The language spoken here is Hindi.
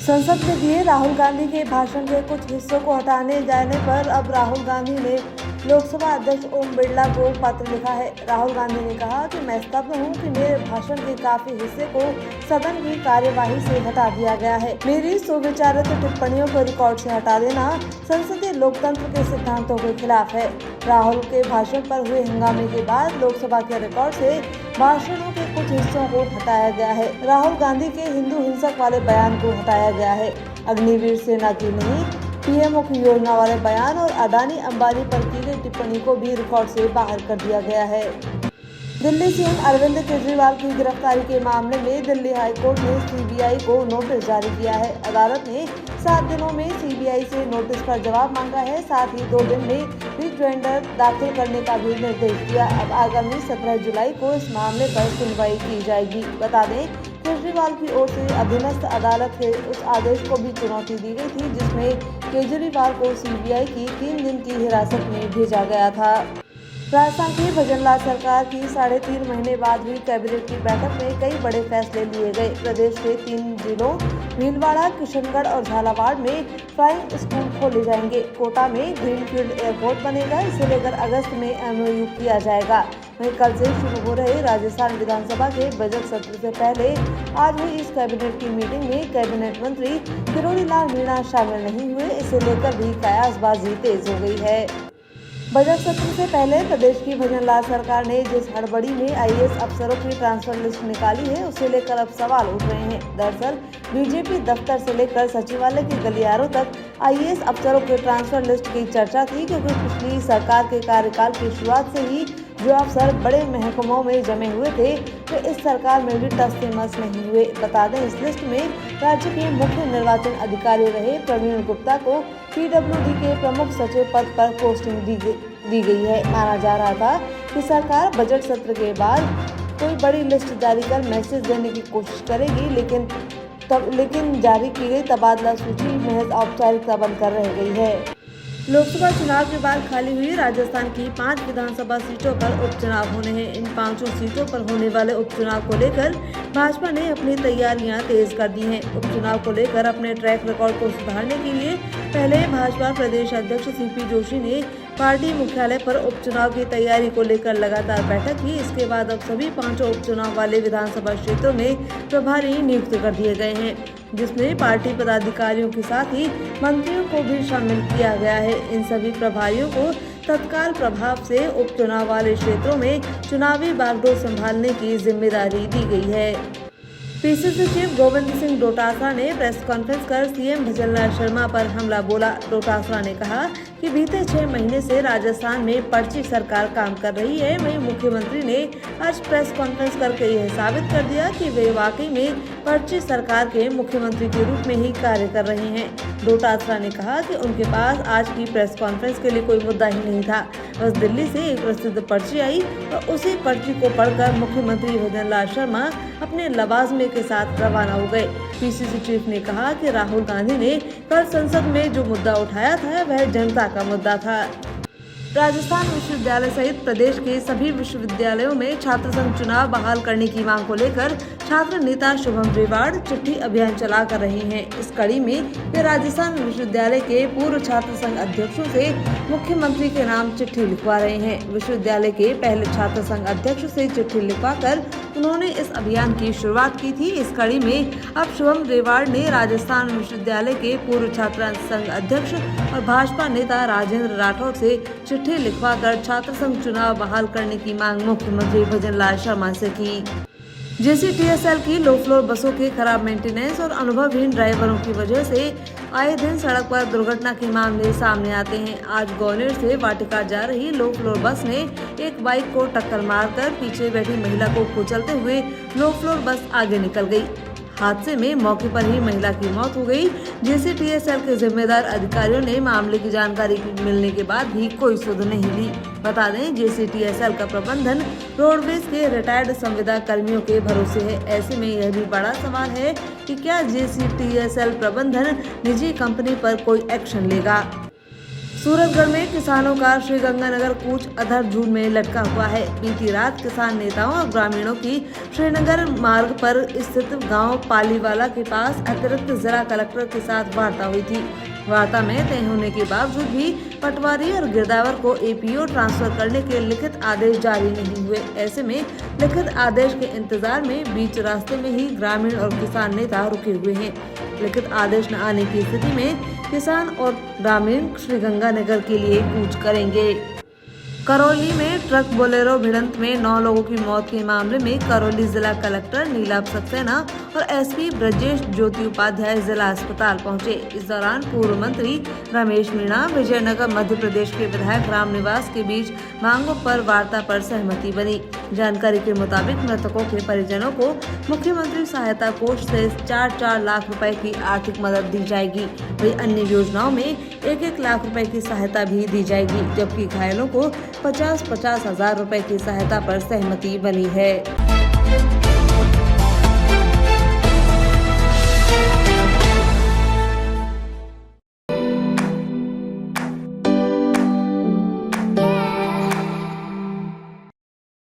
संसद में दिए राहुल गांधी के भाषण के कुछ हिस्सों को हटाने जाने पर अब राहुल गांधी ने लोकसभा अध्यक्ष ओम बिरला को पत्र लिखा है। राहुल गांधी ने कहा कि मैं स्तब्ध हूं कि मेरे भाषण के काफी हिस्से को सदन की कार्यवाही से हटा दिया गया है। मेरी सुविचारित टिप्पणियों को रिकॉर्ड से हटा देना संसदीय लोकतंत्र के सिद्धांतों के खिलाफ है। राहुल के भाषण पर हुए हंगामे के बाद लोकसभा के रिकॉर्ड से भाषणों के कुछ हिस्सों को हटाया गया है। राहुल गांधी के हिंदू हिंसक वाले बयान को हटाया गया है। अग्निवीर सेना की नहीं, पीएम मुख्य योजना वाले बयान और अडानी अंबानी पर की गई टिप्पणी को भी रिकॉर्ड से बाहर कर दिया गया है। दिल्ली सीएम अरविंद केजरीवाल की गिरफ्तारी के मामले में दिल्ली हाईकोर्ट ने सीबीआई को नोटिस जारी किया है। अदालत ने 7 दिनों में सीबीआई से नोटिस पर जवाब मांगा है। साथ ही 2 दिन में रिजॉइंडर दाखिल करने का भी निर्देश दिया। अब आगामी 17 जुलाई को इस मामले पर सुनवाई की जाएगी। बता दें, केजरीवाल की ओर से अधीनस्थ अदालत के उस आदेश को भी चुनौती दी गई थी जिसमें केजरीवाल को सीबीआई की 3 दिन की हिरासत में भेजा गया था। राजस्थान की भजनलाल सरकार की 3.5 महीने बाद हुई कैबिनेट की बैठक में कई बड़े फैसले लिए गए। प्रदेश के 3 जिलों भीलवाड़ा, किशनगढ़ और झालावाड़ में फ्लाइंग स्कूल खोले जाएंगे। कोटा में ग्रीनफील्ड एयरपोर्ट बनेगा। इसे लेकर अगस्त में एमओयू किया जाएगा। वहीं कल से शुरू हो रहे राजस्थान विधानसभा के बजट सत्र से पहले आज हुई इस कैबिनेट की मीटिंग में कैबिनेट मंत्री किरोड़ीलाल मीणा शामिल नहीं हुए। इसे लेकर भी कयासबाजी तेज हो गई है। बजट सत्र से पहले प्रदेश की भजनलाल सरकार ने जिस हड़बड़ी में आईएएस अफसरों की ट्रांसफर लिस्ट निकाली है, उसे लेकर अब सवाल उठ रहे हैं। दरअसल बीजेपी दफ्तर से लेकर सचिवालय के गलियारों तक आईएएस अफसरों के ट्रांसफर लिस्ट की चर्चा थी, क्योंकि पिछली सरकार के कार्यकाल की शुरुआत से ही जो अफसर बड़े महकमों में जमे हुए थे वे इस सरकार में भी टस से मस नहीं हुए। बता दें, इस लिस्ट में राज्य के मुख्य निर्वाचन अधिकारी रहे प्रवीण गुप्ता को पीडब्ल्यूडी के प्रमुख सचिव पद पर पोस्टिंग दी गई है। माना जा रहा था कि सरकार बजट सत्र के बाद कोई बड़ी लिस्ट जारी कर मैसेज देने की कोशिश करेगी, लेकिन जारी की गई तबादला सूची महज औपचारिकता बनकर रह गई है। लोकसभा चुनाव के बाद खाली हुई राजस्थान की 5 विधानसभा सीटों पर उपचुनाव होने हैं। इन 5 सीटों पर होने वाले उपचुनाव को लेकर भाजपा ने अपनी तैयारियां तेज कर दी हैं। उपचुनाव को लेकर अपने ट्रैक रिकॉर्ड को सुधारने के लिए पहले भाजपा प्रदेश अध्यक्ष सीपी जोशी ने पार्टी मुख्यालय पर उपचुनाव की तैयारी को लेकर लगातार बैठक की। इसके बाद अब सभी 5 उपचुनाव वाले विधानसभा क्षेत्रों में प्रभारी नियुक्त कर दिए गए हैं, जिसमें पार्टी पदाधिकारियों के साथ ही मंत्रियों को भी शामिल किया गया है। इन सभी प्रभारियों को तत्काल प्रभाव से उपचुनाव वाले क्षेत्रों में चुनावी बागडोर संभालने की जिम्मेदारी दी गई है। पीसीसी चीफ गोविंद सिंह डोटासरा ने प्रेस कॉन्फ्रेंस कर सीएम भजनलाल शर्मा पर हमला बोला। डोटासरा ने कहा कि बीते 6 महीने से राजस्थान में पर्ची सरकार काम कर रही है। वहीं मुख्यमंत्री ने आज प्रेस कॉन्फ्रेंस करके यह साबित कर दिया कि वे वाकई में पर्ची सरकार के मुख्यमंत्री के रूप में ही कार्य कर रहे हैं। डोटासरा ने कहा कि उनके पास आज की प्रेस कॉन्फ्रेंस के लिए कोई मुद्दा ही नहीं था। बस दिल्ली से एक प्रसिद्ध पर्ची आई और उसी पर्ची को पढ़कर मुख्यमंत्री भजनलाल शर्मा अपने लवाजमे के साथ रवाना हो गए। पीसीसी चीफ ने कहा कि राहुल गांधी ने कल संसद में जो मुद्दा उठाया था वह जनता का मुद्दा था। राजस्थान विश्वविद्यालय सहित प्रदेश के सभी विश्वविद्यालयों में छात्र संघ चुनाव बहाल करने की मांग को लेकर छात्र नेता शुभम रेवाड़ चिट्ठी अभियान चला कर रहे हैं। इस कड़ी में वे राजस्थान विश्वविद्यालय के पूर्व छात्र संघ अध्यक्षों से मुख्यमंत्री के नाम चिट्ठी लिखवा रहे हैं। विश्वविद्यालय के पहले छात्र संघ अध्यक्ष से चिट्ठी लिखवाकर उन्होंने इस अभियान की शुरुआत की थी। इस कड़ी में अब शुभम रेवाड़ ने राजस्थान विश्वविद्यालय के पूर्व छात्र संघ अध्यक्ष और भाजपा नेता राजेंद्र राठौड़ से चिट्ठी लिखवाकर छात्र संघ चुनाव बहाल करने की मांग मुख्यमंत्री भजनलाल शर्मा से की। जेसीटीएसएल की लो फ्लोर बसों के खराब मेंटेनेंस और अनुभवहीन ड्राइवरों की वजह से आए दिन सड़क पर दुर्घटना के मामले सामने आते हैं। आज ग्वालियर से वाटिका जा रही लो फ्लोर बस ने एक बाइक को टक्कर मारकर पीछे बैठी महिला को कुचलते हुए लो फ्लोर बस आगे निकल गई। हादसे में मौके पर ही महिला की मौत हो गई। जेसीटीएसएल के जिम्मेदार अधिकारियों ने मामले की जानकारी मिलने के बाद भी कोई सुध नहीं ली। बता दें, जेसीटीएसएल का प्रबंधन रोडवेज के रिटायर्ड संविदा कर्मियों के भरोसे है। ऐसे में यह भी बड़ा सवाल है कि क्या जेसीटीएसएल प्रबंधन निजी कंपनी पर कोई एक्शन लेगा। सूरतगढ़ में किसानों का श्रीगंगानगर कूच अधर झूल में लटका हुआ है। बीती रात किसान नेताओं और ग्रामीणों की श्रीनगर मार्ग पर स्थित गांव पालीवाला के पास अतिरिक्त जिला कलेक्टर के साथ वार्ता हुई थी। वार्ता में तय होने के बावजूद भी पटवारी और गिरदावर को एपीओ ट्रांसफर करने के लिखित आदेश जारी नहीं हुए। ऐसे में लिखित आदेश के इंतजार में बीच रास्ते में ही ग्रामीण और किसान नेता रुके हुए हैं। लिखित आदेश न आने की स्थिति में किसान और ग्रामीण श्रीगंगानगर के लिए कूच करेंगे। करौली में ट्रक बोलेरो भिड़ंत में 9 लोगों की मौत के मामले में करौली जिला कलेक्टर नीलाभ सक्सेना और एसपी ब्रजेश ज्योति उपाध्याय जिला अस्पताल पहुंचे। इस दौरान पूर्व मंत्री रमेश मीणा, विजयनगर मध्य प्रदेश के विधायक रामनिवास के बीच मांगों पर वार्ता पर सहमति बनी। जानकारी के मुताबिक मृतकों के परिजनों को मुख्यमंत्री सहायता कोष से 4-4 लाख रुपए की आर्थिक मदद दी जाएगी। वही अन्य योजनाओं में 1-1 लाख रुपए की सहायता भी दी जाएगी, जबकि घायलों को 50-50 हजार रुपए की सहायता पर सहमति बनी है।